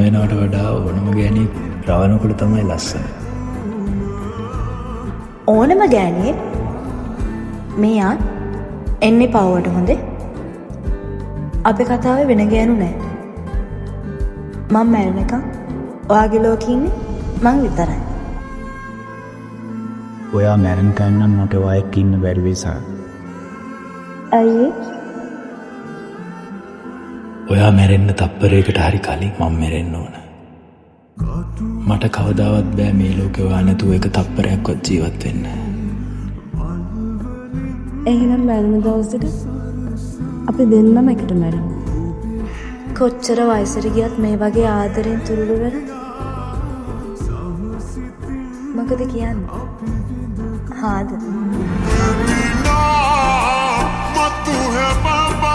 වෙනවට වඩා ඕනම ගෑණියෙක් රවණකොට තමයි ලස්සන. ඕනම ගෑණියෙක් මෙයා එන්නේ පවුවට හොඳේ. අපේ කතාවේ වෙන ගෑනු නැහැ. මම මැරෙනකම් ඔයාගේ ලෝකෙ ඉන්නේ මං විතරයි. ඔයා මැරෙනකන් නම් මට ඔයා ඉන්න බැරි වෙයි සාරා. අයියේ ඔයා මැරෙන්න තප්පරයකට හරි කලින් මම මැරෙන්න ඕන. මට කවදාවත් බෑ මේ ලෝකේ ඔයා නැතුව එක තප්පරයක්වත් ජීවත් වෙන්න. එහෙනම් මැරෙන දවසට අපි දෙන්නම එකට මැරෙමු. කොච්චර වයසට ගියත් මේ වගේ ආදරෙන් තුරුළු වෙන මොකද කියන්නේ? हाद मत है बाबा